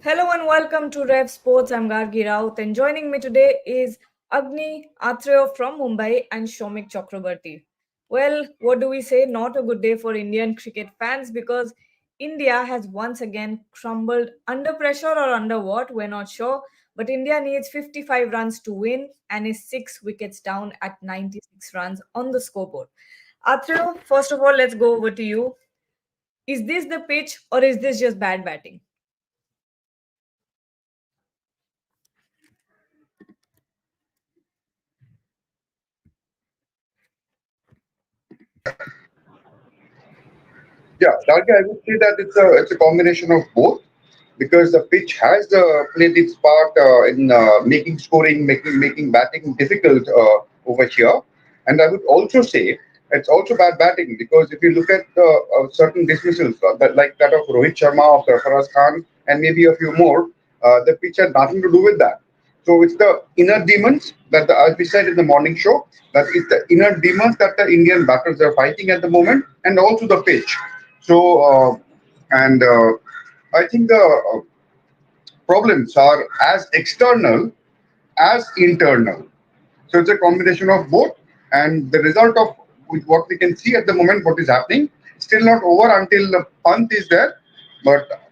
Hello and welcome to Rev Sports. I'm Gargi Raut, and joining me today is Agni Athreya from Mumbai and Shomik Chakrabarti. Well, what do we say? Not a good day for Indian cricket fans because India has once again crumbled under pressure or under what? We're not sure. But India needs 55 runs to win and is 6 wickets down at 96 runs on the scoreboard. Athreya, first of all, let's go over to you. Is this the pitch or is this just bad batting? Yeah, Darga, I would say that it's a combination of both because the pitch has played its part in making scoring, making batting difficult over here. And I would also say it's also bad batting because if you look at certain dismissals, like that of Rohit Sharma, of Sarfaraz Khan, and maybe a few more, the pitch had nothing to do with that. So it's the inner demons as we said in the morning show, that it's the inner demons that the Indian batters are fighting at the moment, and also the pitch. So, and I think the problems are as external as internal. So it's a combination of both, and the result of what we can see at the moment, what is happening, still not over until the punt is there. But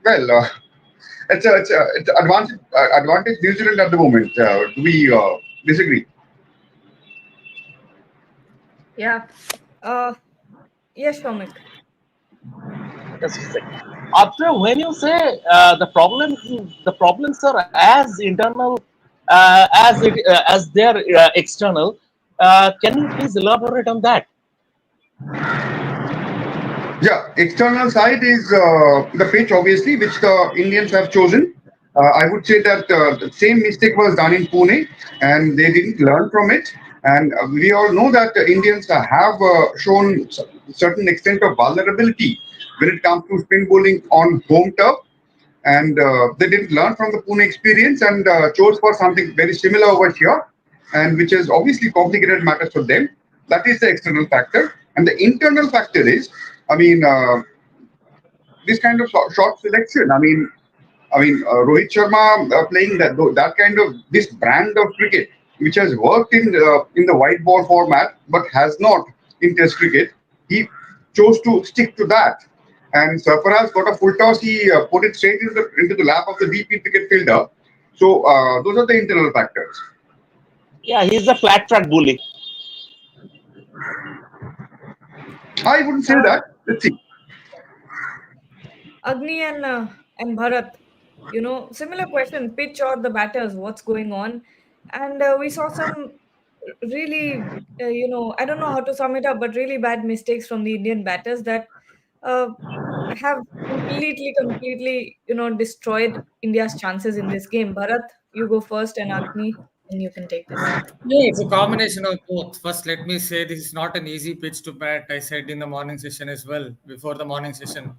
well, it's advantage New Zealand at the moment. Do we disagree? Yeah. Uh, yes, Shomik. Just a second. After when you say the problems are as internal as they are external, can you please elaborate on that? Yeah, external side is the pitch, obviously, which the Indians have chosen. I would say that the same mistake was done in Pune, and they didn't learn from it. And we all know that the Indians have shown certain extent of vulnerability when it comes to spin bowling on home turf, and they didn't learn from the Pune experience and chose for something very similar over here, and which has obviously complicated matters for them. That is the external factor, and the internal factor is, I mean, this kind of short selection. Rohit Sharma playing that kind of this brand of cricket, which has worked in the white ball format, but has not in Test cricket. He chose to stick to that. And Sarfaraz got a full toss. He put it straight into the lap of the deep wicket fielder. So those are the internal factors. Yeah, he's a flat track bully. I wouldn't say Uh, that. Let's see. Agni and Bharat, similar question: pitch or the batters? What's going on? And we saw some really, I don't know how to sum it up, but really bad mistakes from the Indian batters that uh, have completely, destroyed India's chances in this game. Bharat, you go first, and Agni, and you can take this. Yeah, it's a combination of both. First, let me say this is not an easy pitch to bat. I said in the morning session as well, before the morning session,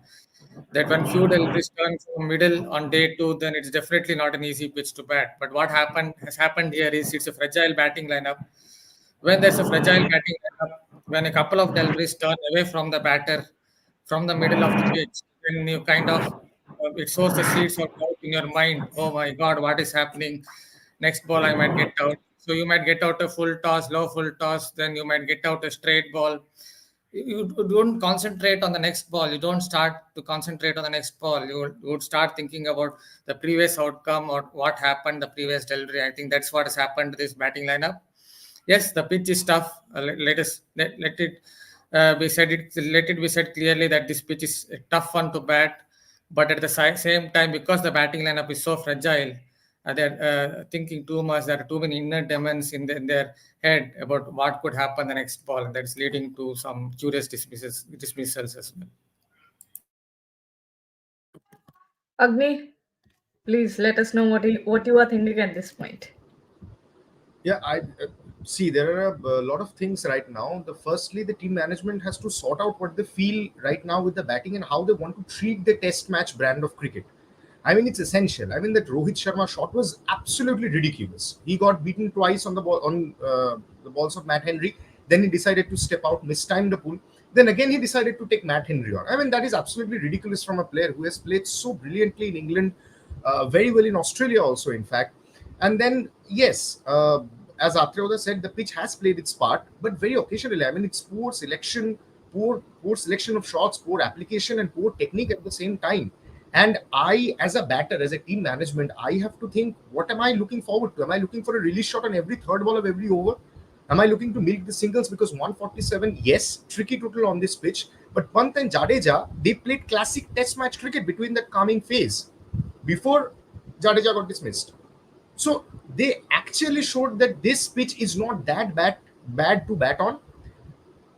that when few deliveries turn from middle on day two, then it's definitely not an easy pitch to bat. But what has happened here is it's a fragile batting lineup. When there's a fragile batting lineup, when a couple of deliveries turn away from the batter from the middle of the pitch, then you kind of it sows the seeds of doubt in your mind. Oh my God, what is happening? Next ball I might get out. So you might get out a full toss, low full toss, then you might get out a straight ball. You don't concentrate on the next ball. You don't start to concentrate on the next ball. You would start thinking about the previous outcome or what happened the previous delivery. I think that's what has happened to this batting lineup. Yes, the pitch is tough. Let it be said. Let it be said clearly that this pitch is a tough one to bat. But at the same time, because the batting lineup is so fragile, they're thinking too much. There are too many inner demons in their head about what could happen the next ball. That's leading to some curious dismissals as well. Agni, please let us know what you are thinking at this point. Yeah, I see there are a lot of things right now. Firstly, the team management has to sort out what they feel right now with the batting and how they want to treat the test match brand of cricket. I mean, it's essential. I mean, that Rohit Sharma shot was absolutely ridiculous. He got beaten twice on the balls of Matt Henry. Then he decided to step out, mistimed the pull. Then again, he decided to take Matt Henry on. I mean, that is absolutely ridiculous from a player who has played so brilliantly in England very well in Australia also, in fact. And then, yes, as Atrioda said, the pitch has played its part, but very occasionally. I mean, it's poor selection of shots, poor application, and poor technique at the same time. And I, as a batter, as a team management, I have to think, what am I looking forward to? Am I looking for a release shot on every third ball of every over? Am I looking to milk the singles? Because 147, yes, tricky total on this pitch. But Pant and Jadeja, they played classic test match cricket between that calming phase before Jadeja got dismissed. So they actually showed that this pitch is not that bad to bat on.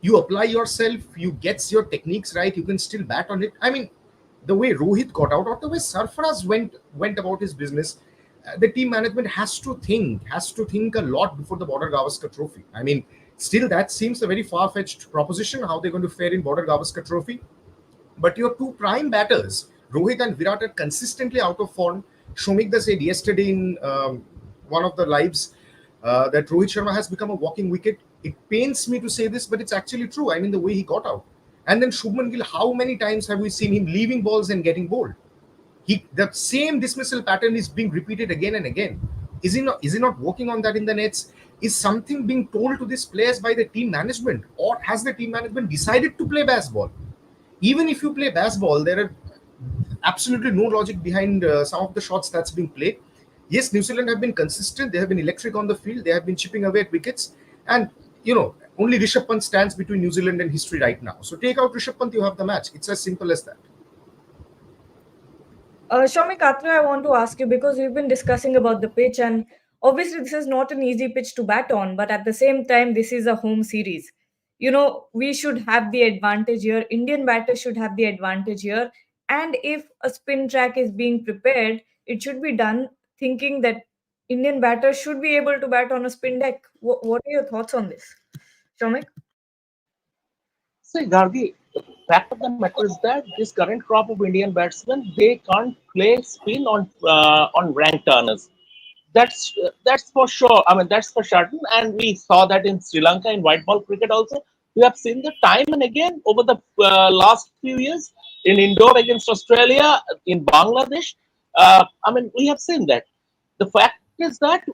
You apply yourself, you get your techniques right, you can still bat on it. I mean, the way Rohit got out, or the way Sarfaraz went about his business, the team management has to think a lot before the Border Gavaskar Trophy. I mean, still that seems a very far-fetched proposition, how they're going to fare in Border Gavaskar Trophy. But your two prime batters, Rohit and Virat, are consistently out of form. Shomikda said yesterday in one of the lives that Rohit Sharma has become a walking wicket. It pains me to say this, but it's actually true. I mean, the way he got out. And then Shubman Gill, how many times have we seen him leaving balls and getting bowled? The same dismissal pattern is being repeated again and again. Is he not working on that in the nets? Is something being told to these players by the team management, or has the team management decided to play baseball? Even if you play baseball, there are absolutely no logic behind some of the shots that's being played. Yes, New Zealand have been consistent. They have been electric on the field. They have been chipping away at wickets. And, only Rishabh Pant stands between New Zealand and history right now. So take out Rishabh Pant, you have the match. It's as simple as that. Shomik Atre, I want to ask you, because we've been discussing about the pitch, and obviously this is not an easy pitch to bat on, but at the same time, this is a home series. We should have the advantage here. Indian batters should have the advantage here. And if a spin track is being prepared, it should be done thinking that Indian batters should be able to bat on a spin deck. What are your thoughts on this, Shomik? See, Gargi, the fact of the matter is that this current crop of Indian batsmen, they can't play spin on rank turners. That's for sure. I mean, that's for certain. And we saw that in Sri Lanka in white ball cricket also. We have seen that time and again over the last few years in indoor against Australia, in Bangladesh. I mean, we have seen that. The fact is that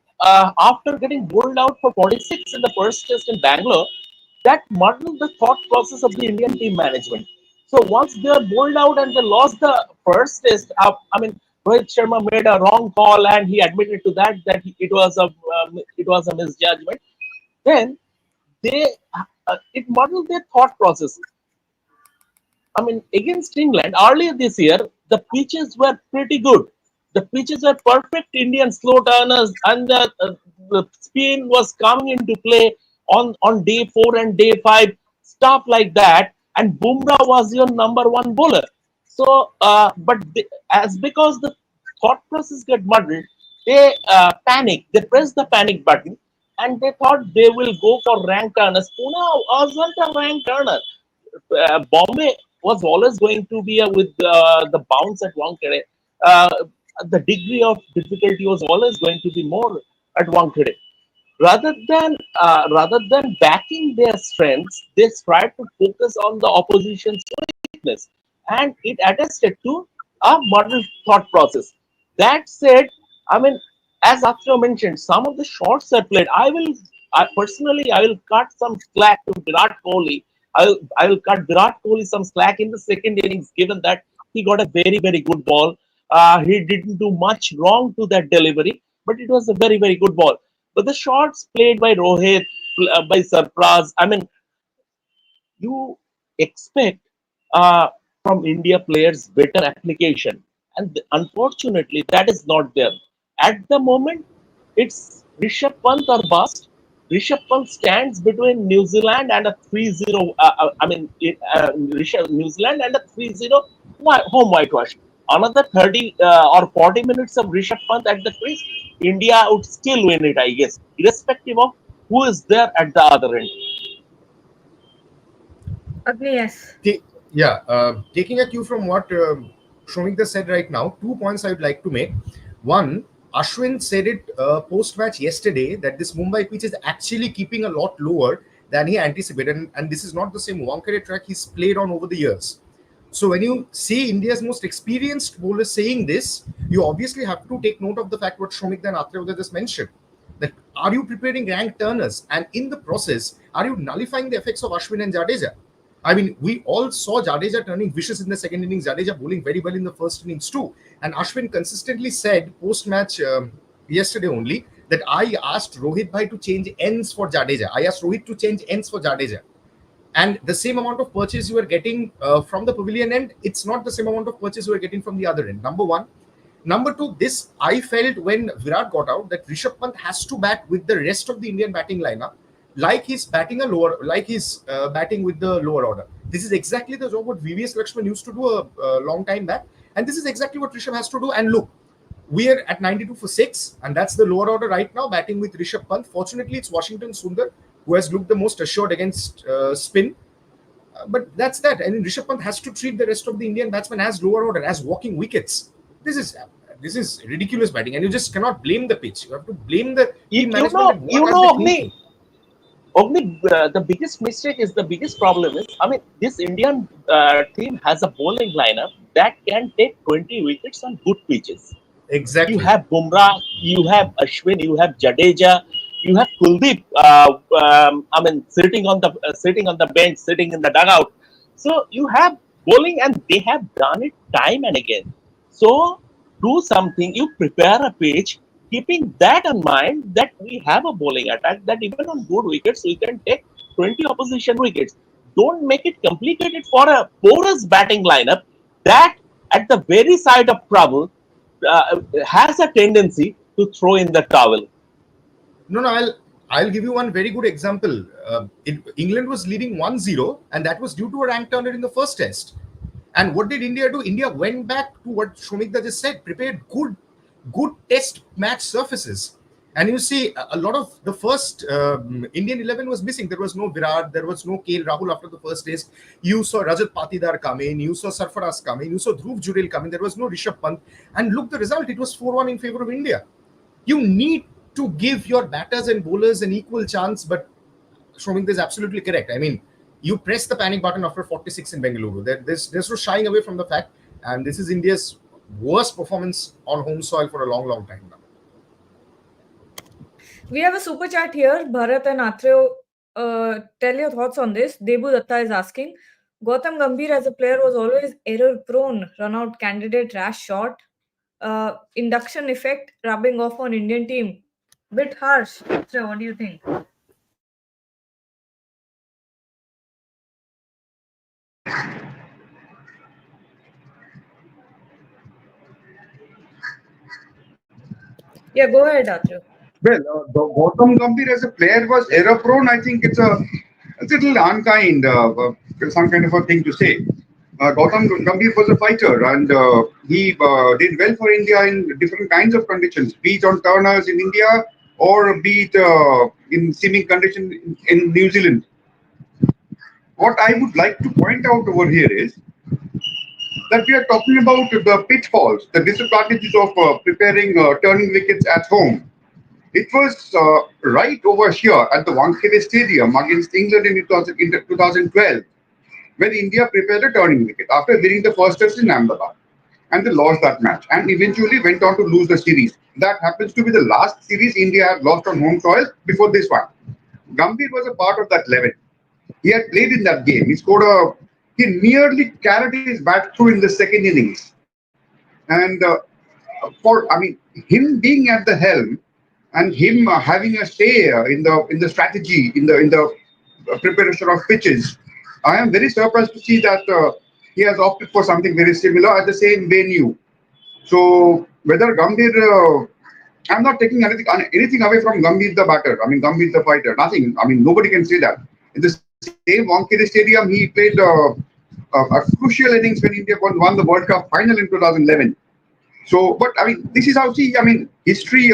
after getting bowled out for 46 in the first test in Bangalore, that muddled the thought process of the Indian team management. So once they are bowled out and they lost the first test, I mean, Rohit Sharma made a wrong call and he admitted to that it was a misjudgment. Then they it muddled their thought process. I mean, against England earlier this year, the pitches were pretty good. The pitches were perfect Indian slow turners, and the spin was coming into play on day 4 and day 5, stuff like that. And Bumrah was your number one bowler. So, as because the thought process get muddled, they panic. They press the panic button, and they thought they will go for rank turners. Pune wasn't a rank turner. Bombay was always going to be with the bounce at Wankhede. Uh, the degree of difficulty was always going to be more at Wankhede. Rather than backing their strengths, they tried to focus on the opposition's weakness, and it attested to a model thought process. That said, I mean, as Akhtar mentioned, some of the shots are played. I will cut some slack to Virat Kohli. I will cut Virat Kohli some slack in the second innings, given that he got a very very good ball. He didn't do much wrong to that delivery, but it was a very very good ball. But the shots played by Rohit, by Sarfraz, I mean, you expect from India players better application, and unfortunately, that is not there. At the moment, it's Rishabh Pant or bust. Rishabh Pant stands between New Zealand and a 3-0. New Zealand and a 3-0 home whitewash. Another 30 or 40 minutes of Rishabh Pant at the crease, India would still win it, I guess, irrespective of who is there at the other end. Agni, yes. Taking a cue from what Shomikda said right now, 2 points I would like to make. One, Ashwin said it post-match yesterday that this Mumbai pitch is actually keeping a lot lower than he anticipated. And this is not the same Wankhede track he's played on over the years. So when you see India's most experienced bowler saying this, you obviously have to take note of the fact what Shomik and Atrevada just mentioned. That are you preparing rank turners, and in the process, are you nullifying the effects of Ashwin and Jadeja? I mean, we all saw Jadeja turning vicious in the second innings, Jadeja bowling very well in the first innings too. And Ashwin consistently said post-match yesterday only that I asked Rohit Bhai to change ends for Jadeja. I asked Rohit to change ends for Jadeja. And the same amount of purchase you are getting from the pavilion end, it's not the same amount of purchase you are getting from the other end. Number one. Number two, this I felt when Virat got out that Rishabh Pant has to bat with the rest of the Indian batting lineup, like he's batting batting with the lower order. This is exactly the job what VVS Lakshman used to do a long time back, and this is exactly what Rishabh has to do. And look, we are at 92 for 6, and that's the lower order right now, batting with Rishabh Pant. Fortunately, it's Washington Sundar who has looked the most assured against spin. But that's that. I mean, Rishabh Pant has to treat the rest of the Indian batsmen as lower order, as walking wickets. This is ridiculous batting, and you just cannot blame the pitch. You have to blame the team management. And what are they thinking? Ogni, the biggest mistake is the biggest problem is, I mean, this Indian team has a bowling lineup that can take 20 wickets on good pitches. Exactly. You have Bumrah, you have Ashwin, you have Jadeja, you have Kuldeep. I mean, sitting on the bench, sitting in the dugout. So you have bowling, and they have done it time and again. So do something. You prepare a pitch, keeping that in mind that we have a bowling attack that even on good wickets we can take 20 opposition wickets. Don't make it complicated for a porous batting lineup that at the very side of trouble has a tendency to throw in the towel. No. I'll give you one very good example. England was leading 1-0, and that was due to a rank turner in the first test. And what did India do? India went back to what Shomikda just said, prepared good test match surfaces. And you see, a lot of the first Indian 11 was missing. There was no Virat, there was no KL Rahul after the first test. You saw Rajat Patidar come in, you saw Sarfaraz come in, you saw Dhruv Jurel come in. There was no Rishabh Pant. And look the result, it was 4-1 in favor of India. You need to give your batters and bowlers an equal chance, but Shomik is absolutely correct. I mean, you press the panic button after 46 in Bengaluru. There's no shying away from the fact, and this is India's worst performance on home soil for a long time now. We have a super chat here. Bharat and Atreo, tell your thoughts on this. Debu Datta is asking, Gautam Gambhir as a player was always error prone, run out candidate, rash shot, induction effect rubbing off on Indian team. Bit harsh. Atreo, what do you think? Yeah, go ahead, Atreo. Well, Gautam Gambhir as a player was error prone. I think it's a little unkind, some kind of a thing to say. Gautam Gambhir was a fighter, and he did well for India in different kinds of conditions, be it on turners in India or be it in seaming conditions in New Zealand. What I would like to point out over here is that we are talking about the pitfalls, the disadvantages of preparing turning wickets at home. It was right over here at the Wankhede Stadium against England in 2012 when India prepared a turning wicket after winning the first test in Ahmedabad. And they lost that match and eventually went on to lose the series. That happens to be the last series India had lost on home soil before this one. Gambhir was a part of that 11. He had played in that game. He nearly carried his bat through in the second innings. And him being at the helm and him having a say in the strategy in the preparation of pitches, I am very surprised to see that he has opted for something very similar at the same venue. So whether Gambhir, I'm not taking anything away from Gambhir the batter. I mean Gambhir the fighter. Nothing. I mean nobody can say that. In the same Wankhede Stadium, he played a crucial innings when India won the World Cup final in 2011. So, but I mean, this is how see. I mean, history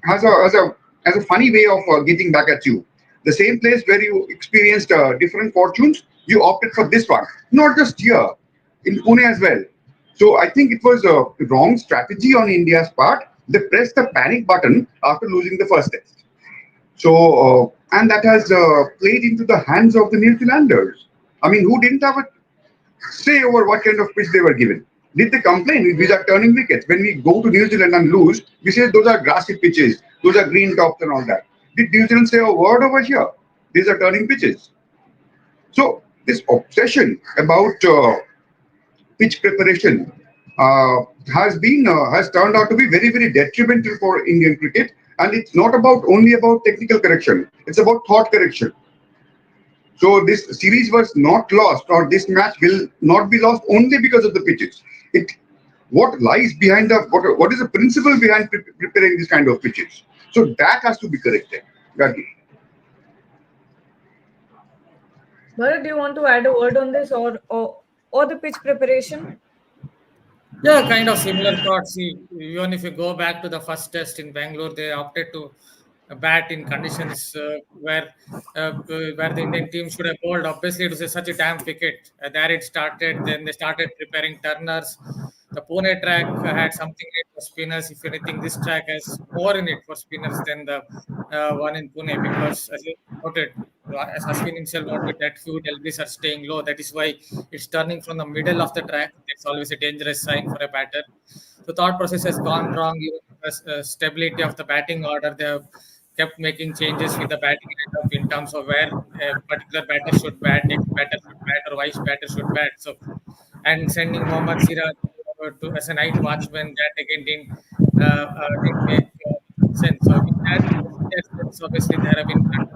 has a funny way of getting back at you. The same place where you experienced different fortunes, you opted for this one. Not just here, in Pune as well. So I think it was a wrong strategy on India's part. They pressed the panic button after losing the first test. So and that has played into the hands of the New Zealanders. I mean, who didn't have say over what kind of pitch they were given. Did they complain? These are turning wickets. When we go to New Zealand and lose, we say those are grassy pitches, those are green tops and all that. Did New Zealand say a word over here? These are turning pitches. So this obsession about pitch preparation uh, has turned out to be very very detrimental for Indian cricket, and it's not about only about technical correction. It's about thought correction. So this series was not lost, or this match will not be lost only because of the pitches. It what lies behind the what is the principle behind preparing this kind of pitches? So that has to be corrected. Gandhi. Bharat, do you want to add a word on this, or the pitch preparation? Yeah, kind of similar thoughts. Even if you go back to the first test in Bangalore, they opted to bat in conditions where the Indian team should have bowled. Obviously, it was such a damn wicket. There it started. Then they started preparing turners. The Pune track had something in it for spinners. If anything, this track has more in it for spinners than the one in Pune, because as you noted, as Ashwin himself noted, that few deliveries are staying low. That is why it's turning from the middle of the track. That's always a dangerous sign for a batter. The thought process has gone wrong. Even stability of the batting order, they have kept making changes with the batting lineup in terms of where a particular batter should bat, next batter should bat, or vice batter should bat. So, and sending Mohammad Siraj as a night watchman, that again didn't make sense. So, in that sense, obviously there have been to that.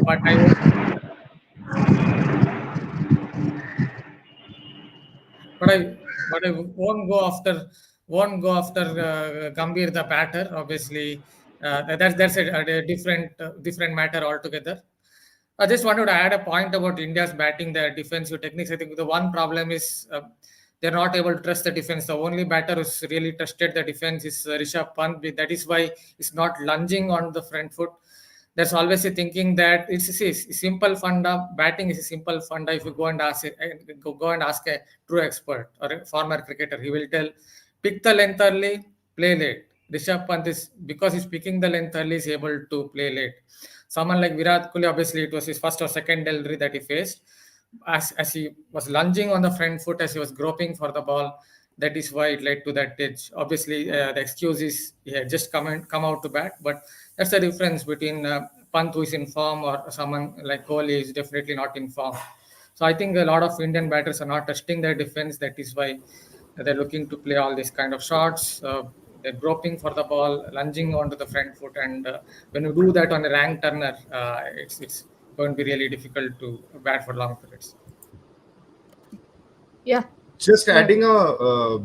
But I hope, but I, but I won't go after Gambhir the batter. Obviously, that's a different matter altogether. I just wanted to add a point about India's batting, the defensive techniques. I think the one problem is they're not able to trust the defense. The only batter who's really trusted the defense is Rishabh Pant. That is why he's not lunging on the front foot. There's always a thinking that it's a simple funda. Batting is a simple funda. If you go and ask a true expert or a former cricketer, he will tell, pick the length early, play late. Rishabh Pant is, because he's picking the length early, is able to play late. Someone like Virat Kohli, obviously it was his first or second delivery that he faced. As he was lunging on the front foot, as he was groping for the ball, that is why it led to that edge. Obviously, the excuse is he had just come out to bat, but that's the difference between Pant, who is in form, or someone like Kohli is definitely not in form. So I think a lot of Indian batters are not trusting their defense. That is why they're looking to play all these kind of shots. They're groping for the ball, lunging onto the front foot, and when you do that on a rank turner, it's going to be really difficult to bat for long periods. Yeah. Just Yeah. adding a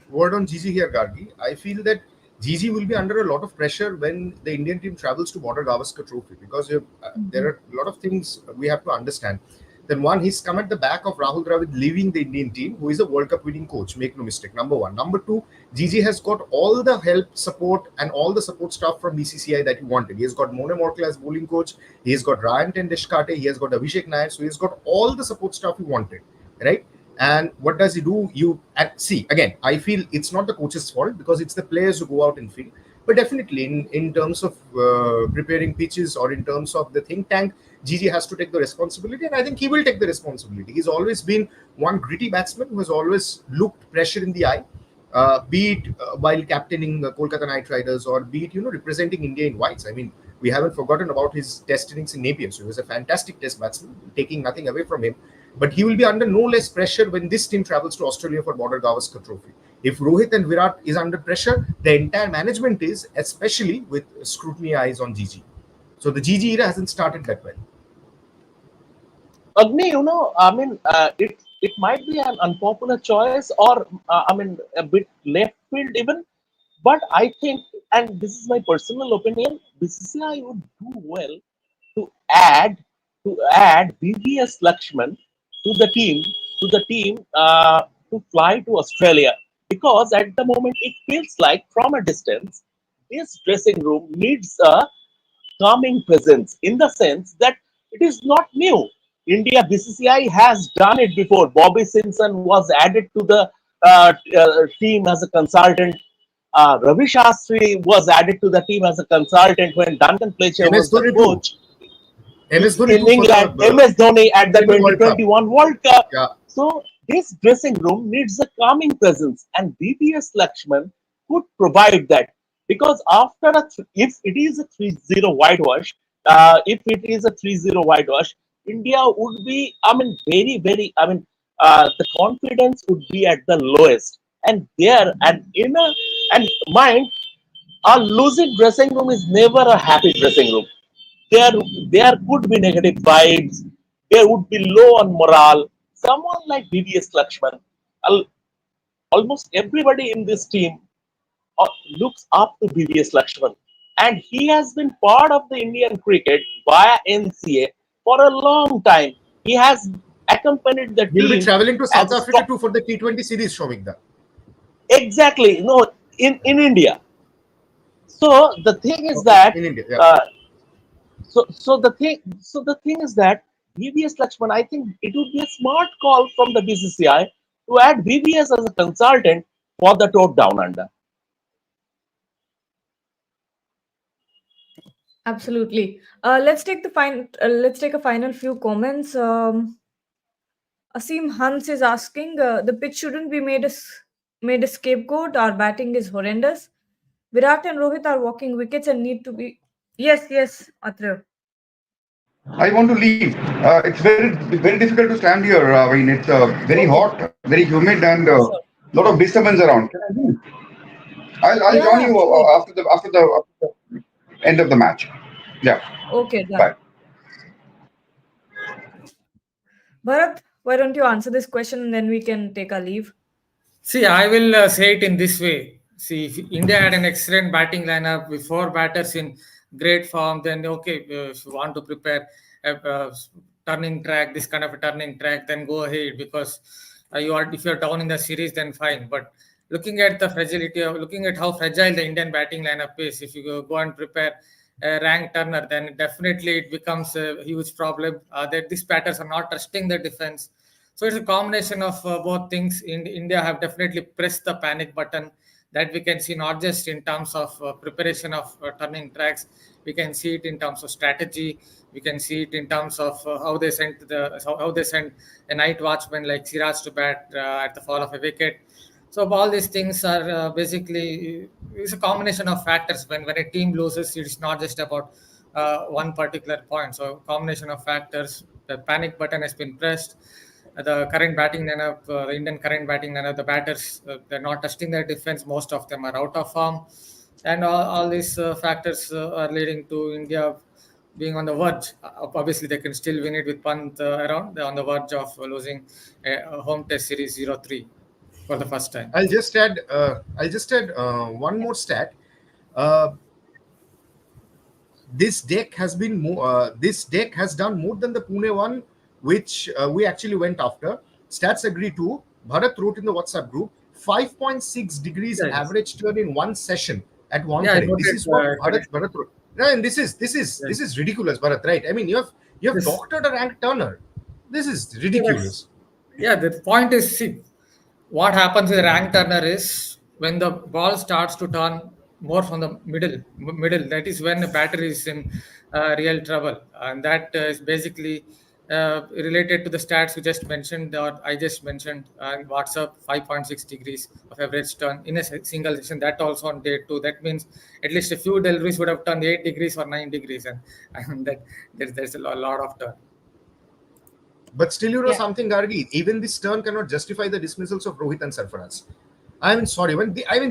word on Gigi here, Gargi. I feel that Gigi will be under a lot of pressure when the Indian team travels to Border Gavaskar Trophy, because there are a lot of things we have to understand. Then one, he's come at the back of Rahul Dravid leaving the Indian team, who is a World Cup winning coach. Make no mistake. Number one. Number two, Gigi has got all the help, support, and all the support staff from BCCI that he wanted. He has got Mone Morkel as bowling coach. He has got Ryan Tendeshkate. He has got Abhishek Nair. So he has got all the support staff he wanted, right? And what does he do? See, again, I feel it's not the coach's fault, because it's the players who go out and field. But definitely, in terms of preparing pitches, or in terms of the think tank, Gigi has to take the responsibility, and I think he will take the responsibility. He's always been one gritty batsman who has always looked pressure in the eye, be it while captaining Kolkata Knight Riders, or be it representing India in whites. I mean, we haven't forgotten about his test innings in Napier. So he was a fantastic test batsman, taking nothing away from him. But he will be under no less pressure when this team travels to Australia for Border Gavaskar Trophy. If Rohit and Virat is under pressure, the entire management is, especially with scrutiny eyes on Gigi. So the Gigi era hasn't started that well. Agni, I mean, it might be an unpopular choice, or I mean, a bit left field even. But I think, and this is my personal opinion, BCCI would do well to add BVS Lakshman to the team to fly to Australia, because at the moment it feels like from a distance this dressing room needs a calming presence, in the sense that it is not new. India BCCI has done it before. Bobby Simpson was added to the team as a consultant. Ravi Shastri was added to the team as a consultant when Duncan Fletcher MS was the Dhoni too. coach. MS Dhoni in too for England, the MS Dhoni at the World Cup. 2021 World Cup. Yeah. So this dressing room needs a calming presence, and BBS Lakshman could provide that. Because after if it is a 3-0 whitewash, India would be, very, very, the confidence would be at the lowest. And there, and in a, and mind, a losing dressing room is never a happy dressing room. There, there could be negative vibes. There would be low on morale. Someone like BBS Lakshman, almost everybody in this team looks up to BBS Lakshman. And he has been part of the Indian cricket via NCA for a long time. He has accompanied the He'll be team traveling to as South a Africa too for the T20 series, Shomikda. exactly, no, in India. So the thing is Okay, that in India, yeah. uh, so the thing is that VVS Lakshman, I think it would be a smart call from the BCCI to add VVS as a consultant for the tour down under. Absolutely. Let's take a final few comments. Asim Hans is asking, the pitch shouldn't be made a scapegoat. Our batting is horrendous. Virat and Rohit are walking wickets and need to be. Yes, yes, Atre. I want to leave. It's very difficult to stand here. I mean, it's very Okay, hot, very humid, and sure. lot of disturbance around. Can I leave? I'll join Yeah, you absolutely. after the end of the match. Yeah. Okay, done. Bye. Bharat, why don't you answer this question and then we can take our leave? See, I will say it in this way. See, if India had an excellent batting lineup with four batters in great form, then okay, if you want to prepare a turning track, this kind of a turning track, then go ahead because you are if you're down in the series, then fine. But looking at the fragility of looking at how fragile the Indian batting lineup is, if you go and prepare a rank turner, then definitely it becomes a huge problem. That these batters are not trusting the defense, so it's a combination of both things. In India have definitely pressed the panic button that we can see not just in terms of preparation of turning tracks, we can see it in terms of strategy. We can see it in terms of how they sent a night watchman like Siraj to bat at the fall of a wicket. So all these things are basically it's a combination of factors. When a team loses, it's not just about one particular point. So combination of factors. The panic button has been pressed. The current batting lineup, the Indian current batting lineup, the batters they're not testing their defense. Most of them are out of form, and all these factors are leading to India being on the verge. Obviously, they can still win it with Pant around. They're on the verge of losing a home test series 0-3 for the first time. I'll just add one more stat. Uh, this deck has done more than the Pune one, which we actually went after. Stats agree too. Bharat wrote in the WhatsApp group 5.6 degrees Yes. average turn in one session at Yeah, I Wankhede. This noted. is what Bharat wrote. Yeah, and this Yes. is ridiculous, Bharat. Right? I mean, you have Yes. doctored a rank turner. This is Yeah, that's ridiculous. yeah. The point is, see, what happens with rank turner is when the ball starts to turn more from the middle. That is when the batter is in real trouble, and that is basically related to the stats you just mentioned or I just mentioned. WhatsApp 5.6 degrees of average turn in a single session. That also on day two. That means at least a few deliveries would have turned 8 degrees or 9 degrees, and that there's a lot of turn. But still, you know Yeah, something, Gargi, even this turn cannot justify the dismissals of Rohit and Sarfaraz. I mean, sorry.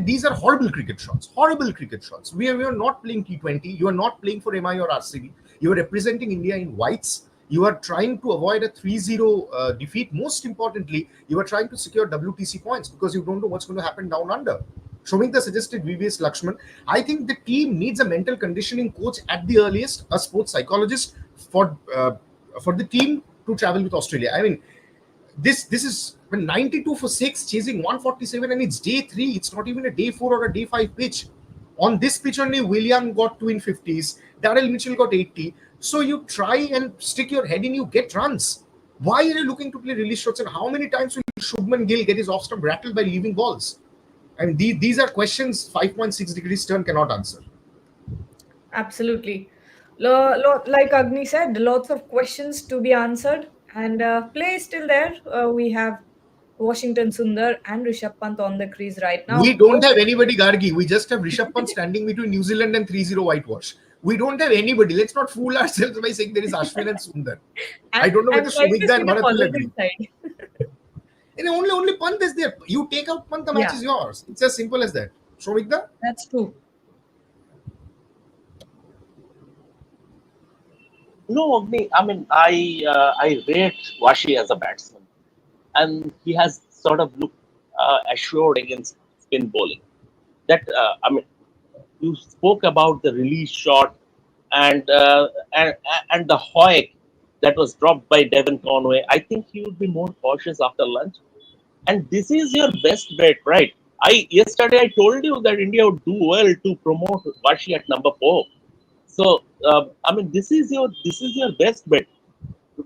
These are horrible cricket shots. Horrible cricket shots. We are not playing T20. You are not playing for MI or RCB. You are representing India in whites. You are trying to avoid a 3-0 defeat. Most importantly, you are trying to secure WTC points because you don't know what's going to happen down under. Shomikta suggested VVS Lakshman. I think the team needs a mental conditioning coach at the earliest, a sports psychologist for the team to travel with Australia. I mean, this is when 92 for 6 chasing 147 and it's day 3. It's not even a day 4 or a day 5 pitch. On this pitch only, William got 2 in 50s, Darrell Mitchell got 80. So you try and stick your head in, you get runs. Why are you looking to play release shots, and how many times will Shubman Gill get his off stump rattled by leaving balls? I mean, these are questions 5.6 degrees turn cannot answer. absolutely. Like Agni said, lots of questions to be answered, and play is still there. We have Washington Sundar and Rishabh Pant on the crease right We now. don't have anybody, Gargi. We just have Rishabh Pant standing between New Zealand and 3-0 whitewash. We don't have anybody. Let's not fool ourselves by saying there is Ashwin and Sundar. I And don't know I'm whether trying to Shobikda see and the Bharat will positive agree. side. And only Pant is there. You take out Pant, the match Yeah, is yours. It's as simple as that. Shobikda? that's true. No, Agni, I mean, I rate Washi as a batsman, and he has sort of looked assured against spin bowling. That I mean, you spoke about the release shot and and the hoik that was dropped by Devon Conway. I think he would be more cautious after lunch. And this is your best bet, right? I yesterday I told you that India would do well to promote Washi at number 4. So I mean, this is your best bet.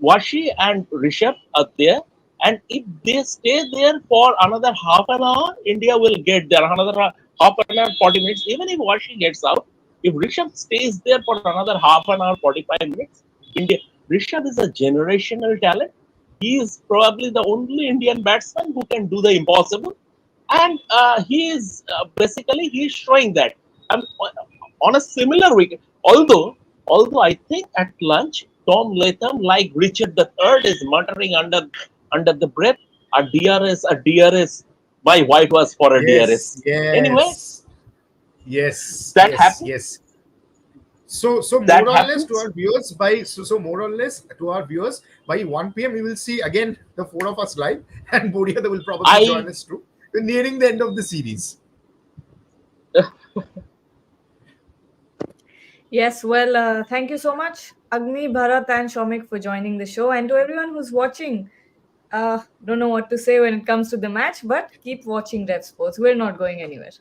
Washi and Rishabh are there, and if they stay there for another half an hour, India will get there. Another half an hour, 40 minutes. Even if Washi gets out, if Rishabh stays there for another half an hour, 45 minutes, India. Rishabh is a generational talent. He is probably the only Indian batsman who can do the impossible, and he is basically he's showing that. Um, on a similar week, although I think at lunch Tom Latham, like Richard III, is muttering under the breath, a DRS. My white was for a Yes, DRS. Anyway, yes, yes, that yes, happens. yes. So more That or less to happens. our viewers more or less to our viewers by 1 p.m. we will see again the four of us live and Boria will probably join I us too. We're nearing the end of the series. Yes, well, thank you so much, Agni, Bharat, and Shomik for joining the show. And to everyone who's watching, don't know what to say when it comes to the match, but keep watching Red Sports. We're not going anywhere.